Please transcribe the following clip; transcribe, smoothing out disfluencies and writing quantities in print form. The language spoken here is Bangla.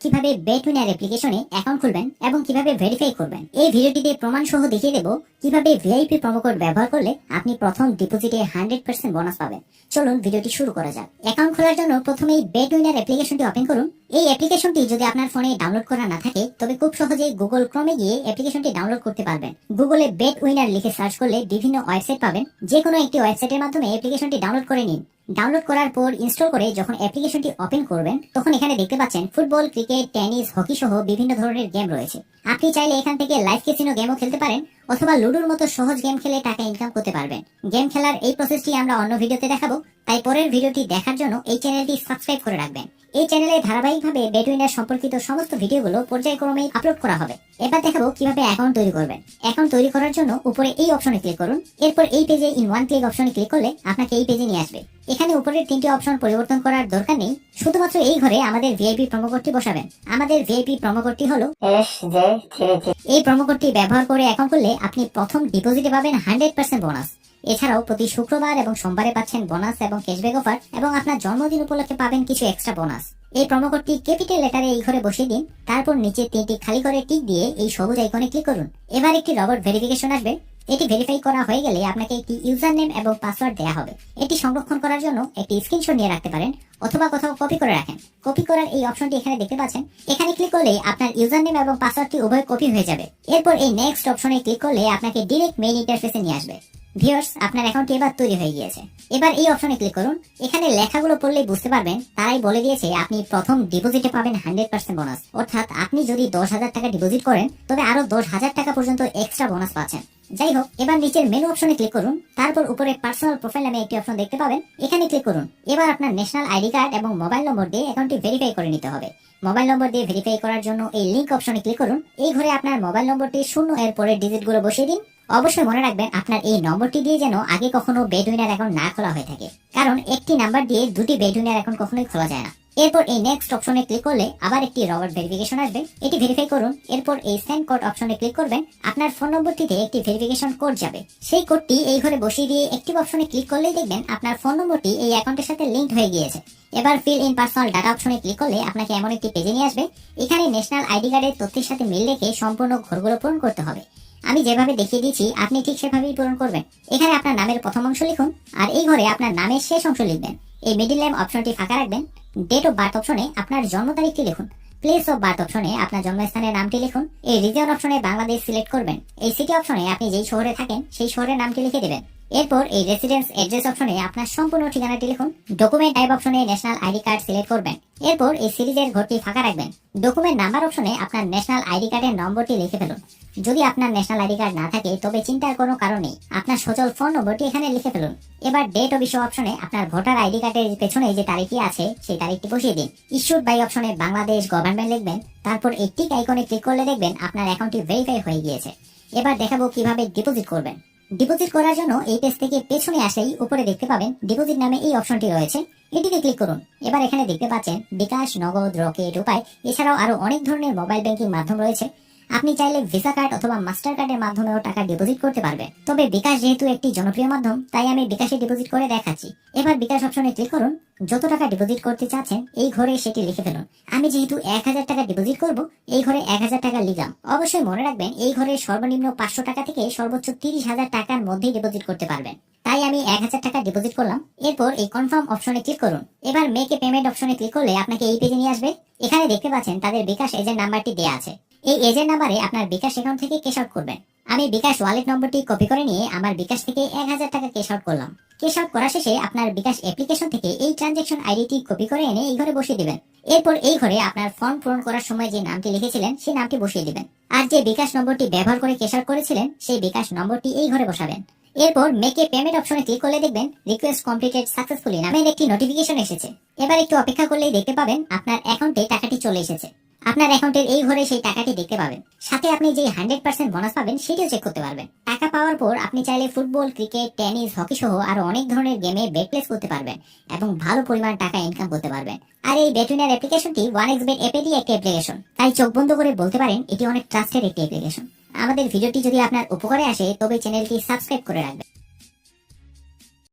কিভাবে বেটউইনার অ্যাপ্লিকেশনে অ্যাকাউন্ট খুলবেন এবং কিভাবে ভেরিফাই করবেন। এই ভিডিওটিতে প্রমাণ সহ দেখিয়ে দেব কিভাবে ভিআইপি প্রোমো কোড ব্যবহার করলে আপনি প্রথম ডিপোজিটে 100% বোনাস পাবেন। চলুন ভিডিওটি শুরু করা যাক। অ্যাকাউন্ট খোলার জন্য প্রথমেই বেটউইনার অ্যাপ্লিকেশনটি ওপেন করুন। এই অ্যাপ্লিকেশনটি যদি আপনার ফোনে ডাউনলোড করা না থাকে তবে খুব সহজেই গুগল ক্রোমে গিয়ে অ্যাপ্লিকেশনটি ডাউনলোড করতে পারবেন। গুগলে বেটউইনার লিখে সার্চ করলে বিভিন্ন ওয়েবসাইট পাবেন। যে কোনো একটি ওয়েবসাইটের মাধ্যমে অ্যাপ্লিকেশনটি ডাউনলোড করে নিন। ডাউনলোড করার পর ইনস্টল করে যখন অ্যাপ্লিকেশনটি ওপেন করবেন তখন এখানে দেখতে পাচ্ছেন ফুটবল, ক্রিকেট, টেনিস, হকি সহ বিভিন্ন ধরনের গেম রয়েছে। আপনি চাইলে এখান থেকে লাইভ ক্যাসিনো গেমও খেলতে পারেন অথবা লুডোর মতো সহজ গেম খেলে টাকা ইনকাম করতে পারবেন। গেম খেলার এই প্রসেসটি আমরা অন্য ভিডিওতে দেখাবো, তাই পরের ভিডিওটি দেখার জন্য এই চ্যানেলটি সাবস্ক্রাইব করে রাখবেন। এই চ্যানেলে ধারাবাহিকভাবে বেটউইনার সম্পর্কিত সমস্ত ভিডিওগুলো পর্যায়ক্রমে আপলোড করা হবে। এবার দেখাবো কিভাবে অ্যাকাউন্ট তৈরি করবেন। অ্যাকাউন্ট তৈরি করার জন্য উপরে এই অপশনে ক্লিক করুন। এরপর এই পেজে ইন ওয়ান ক্লিক অপশনে ক্লিক করলে আপনাকে এই পেজে নিয়ে আসবে। এখানে উপরের তিনটি অপশন পরিবর্তন করার দরকার নেই, শুধুমাত্র এই ঘরে আমাদের ভিআইপি প্রোমো কোডটি বসাবেন। আমাদের ভিআইপি প্রোমো কোডটি হলো SJ33। এই প্রোমো কোডটি ব্যবহার করে অ্যাকাউন্ট করলে আপনি প্রথম ডিপোজিটে পাবেন 100% বোনাস। এছাড়াও প্রতি শুক্রবার এবং সোমবারে পাচ্ছেন বোনাস এবং ক্যাশব্যাক অফার, এবং আপনার জন্মদিন উপলক্ষে পাবেন কিছু এক্সট্রা বোনাস। এই প্রোমো কোডটি ক্যাপিটাল লেটারে এই ঘরে বসিয়ে দিন। তারপর নিচে তিনটি খালি করে টিক দিয়ে এই সবুজ আইকনে ক্লিক করুন। এবার একটি রবট ভেরিফিকেশন আসবে। এটি ভেরিফাই করা হয়ে গেলে আপনাকে একটি ইউজার নেম এবং পাসওয়ার্ড দেওয়া হবে। এটি সংরক্ষণ করার জন্য একটি স্ক্রিনশট নিয়ে রাখতে পারেন অথবা কোথাও কপি করে রাখেন। কপি করার এই অপশনটি এখানে দেখতে পাচ্ছেন। এখানে ক্লিক করলে আপনার ইউজার নেম এবং পাসওয়ার্ডটি উভয় কপি হয়ে যাবে। এরপর এই নেক্সট অপশনে ক্লিক করলে আপনাকে ডিরেক্ট মেইন ইন্টারফেসে নিয়ে আসবে। ভিউয়ার্স, আপনার অ্যাকাউন্টটি এবার তৈরি হয়ে গিয়েছে। এবার এই অপশনে ক্লিক করুন। এখানে লেখাগুলো পড়লেই বুঝতে পারবেন তারাই বলে দিয়েছে আপনি প্রথম ডিপোজিটে পাবেন 100% বোনাস। অর্থাৎ আপনি যদি 10,000 টাকা ডিপোজিট করেন তবে আরো 10,000 টাকা পর্যন্ত এক্সট্রা বোনাস পাচ্ছেন। যাই হোক, এবার নিচের মেনু অপশনে ক্লিক করুন। তারপর উপরে পার্সোনাল প্রোফাইল নামে একটি অপশন দেখতে পাবেন, এখানে ক্লিক করুন। এবার আপনার ন্যাশনাল আইডি কার্ড এবং মোবাইল নম্বর দিয়ে অ্যাকাউন্টটি ভেরিফাই করে নিতে হবে। মোবাইল নম্বর দিয়ে ভেরিফাই করার জন্য এই লিংক অপশনে ক্লিক করুন। এই ঘরে আপনার মোবাইল নম্বরটি 0 এর পরের ডিজিটগুলো বসিয়ে দিন। অবশ্যই মনে রাখবেন আপনার এই নম্বরটি দিয়ে যেন আগে কখনো বেটউইনার অ্যাকাউন্ট না খোলা হয়ে থাকে, কারণ একটি নাম্বার দিয়ে দুটি বেটউইনার অ্যাকাউন্ট কখনোই খোলা যায় না। এরপর এই নেক্সট অপশনে ক্লিক করলে আবার একটি রবট ভেরিফিকেশন আসবে, এটি ভেরিফাই করুন। এরপর এই সেন্ড কোড অপশনে ক্লিক করবেন। আপনার ফোন নম্বরটিতে একটি ভেরিফিকেশন কোড যাবে। সেই কোডটি এই ঘরে বসিয়ে দিয়ে অ্যাক্টিভ অপশনে ক্লিক করলেই দেখবেন আপনার ফোন নম্বরটি এই অ্যাকাউন্টের সাথে লিংক হয়ে গিয়েছে। এবার ফিল ইন পার্সোনাল ডাটা অপশনে ক্লিক করলে আপনাকে এমন একটি পেজে নিয়ে আসবে। এখানে ন্যাশনাল আইডি কার্ডের তথ্যের সাথে মিল রেখে সম্পূর্ণ ঘরগুলো পূরণ করতে হবে। আমি যেভাবে দেখিয়ে দিয়েছি আপনি ঠিক সেভাবেই পূরণ করবেন। এখানে আপনার নামের প্রথম অংশ লিখুন আর এই ঘরে আপনার নামের শেষ অংশ লিখবেন। এই মিডল নেম অপশনটি ফাঁকা রাখবেন। ডেট অফ বার্থ অপশনে আপনার জন্ম তারিখটি লিখুন। প্লেস অফ বার্থ অপশনে আপনার জন্মস্থানের নামটি লিখুন। এই রিজিয়ন অপশনে বাংলাদেশ সিলেক্ট করবেন। এই সিটি অপশনে আপনি যেই শহরে থাকেন সেই শহরের নামটি লিখে দেবেন। এরপর এই রেসিডেন্স অ্যাড্রেস অপশনে আপনার সম্পূর্ণ ঠিকানাটি লিখুন। ডকুমেন্ট টাইপ অপশনে ন্যাশনাল আইডি কার্ড সিলেক্ট করবেন। এরপর এই সিরিজের ঘরটি ফাঁকা রাখবেন। ডকুমেন্ট নাম্বার অপশনে আপনার ন্যাশনাল আইডি কার্ডের নম্বরটি লিখে ফেলুন। যদি আপনার ন্যাশনাল আইডি কার্ড না থাকে তবে চিন্তার কোনো কারণ নেই, আপনার সচল ফোন নম্বরটি এখানে লিখে ফেলুন। এবার ডেট অফ ইস্যু অপশনে আপনার ভোটার আইডি কার্ডের পেছনে যে তারিখটি আছে সেই তারিখটি বসিয়ে দিন। ইস্যুড বাই অপশনে বাংলাদেশ গভর্নমেন্ট লিখবেন। তারপর এই টিক আইকনে ক্লিক করলে দেখবেন আপনার অ্যাকাউন্টটি ভেরিফাই হয়ে গিয়েছে। এবার দেখাবো কিভাবে ডিপোজিট করবেন। ডিপোজিট করার জন্য এই পেজ থেকে পেছনে আসলেই উপরে দেখতে পাবেন ডিপোজিট নামে এই অপশনটি রয়েছে, এটিতে ক্লিক করুন। এবার এখানে দেখতে পাচ্ছেন বিকাশ, নগদ, রকেট, উপায়, এছাড়াও আরো অনেক ধরনের মোবাইল ব্যাংকিং মাধ্যম রয়েছে। আপনি চাইলে ভিসা কার্ড অথবা মাস্টার কার্ডের মাধ্যমেও টাকা ডিপোজিট করতে পারবেন। তবে বিকাশ যেহেতু একটি জনপ্রিয় মাধ্যম তাই আমি বিকাশে ডিপোজিট করে দেখাচ্ছি। এবার বিকাশ অপশনে ক্লিক করুন। যত টাকা ডিপোজিট করতে চাচ্ছেন এই ঘরে সেটি লিখে ফেলুন। আমি যেহেতু 1000 টাকা ডিপোজিট করব এই ঘরে 1000 টাকা লিখলাম। অবশ্যই মনে রাখবেন এই ঘরে সর্বনিম্ন 500 টাকা থেকে সর্বোচ্চ 30,000 টাকার মধ্যেই ডিপোজিট করতে পারবেন। তাই আমি 1000 টাকা ডিপোজিট করলাম। এরপর এই কনফার্ম অপশনে ক্লিক করুন। এবার মেক এ পেমেন্ট অপশনে ক্লিক করলে আপনাকে এই পেজে নিয়ে আসবে। এখানে দেখতে পাচ্ছেন তাদের বিকাশ এজেন্ট নাম্বারটি দেওয়া আছে। এই এজেন্ট নাম্বারে আপনার বিকাশ অ্যাকাউন্ট থেকে ক্যাশ আউট করবেন। আমি বিকাশ ওয়ালেট নম্বরটি কপি করে নিয়ে আমার বিকাশ থেকে 1000 টাকা ক্যাশ আউট করলাম। ক্যাশ আউট করা শেষে আপনার বিকাশ অ্যাপ্লিকেশন থেকে এই ট্রানজ্যাকশন আইডিটি কপি করে এনে এই ঘরে বসিয়ে দিবেন। এরপর এই ঘরে আপনার ফর্ম পূরণ করার সময় যে নামটি লিখেছিলেন সেই নামটি বসিয়ে দিবেন। আর যে বিকাশ নম্বরটি ব্যবহার করে ক্যাশ আউট করেছিলেন সেই বিকাশ নম্বরটি এই ঘরে বসাবেন। এরপর মেক এ পেমেন্ট অপশনে ক্লিক করলে দেখবেন রিকোয়েস্ট কমপ্লিটেড সাকসেসফুলি নামের একটি নোটিফিকেশন এসেছে। এবার একটু অপেক্ষা করলেই দেখতে পাবেন আপনার অ্যাকাউন্টে টাকাটি চলে এসেছে। আপনার অ্যাকাউন্টের এই ঘরে সেই টাকাটি দেখতে পাবেন। সাথে আপনি যে 100% বোনাস পাবেন সেটিও চেক করতে পারবেন। টাকা পাওয়ার পর আপনি চাইলে ফুটবল, ক্রিকেট, টেনিস, হকি সহ আরো অনেক ধরনের গেমে বেট প্লেস করতে পারবেন এবং ভালো পরিমাণ টাকা ইনকাম করতে পারবেন। আর এই বেটউইনার অ্যাপ্লিকেশনটি 1xBet অ্যাপেরই একটি অ্যাপ্লিকেশন, তাই চোখ বন্ধ করে বলতে পারেন এটি অনেক ট্রাস্টেড একটি অ্যাপ্লিকেশন। আমাদের ভিডিওটি যদি আপনার উপকারে আসে তবে চ্যানেলটি সাবস্ক্রাইব করে রাখবেন।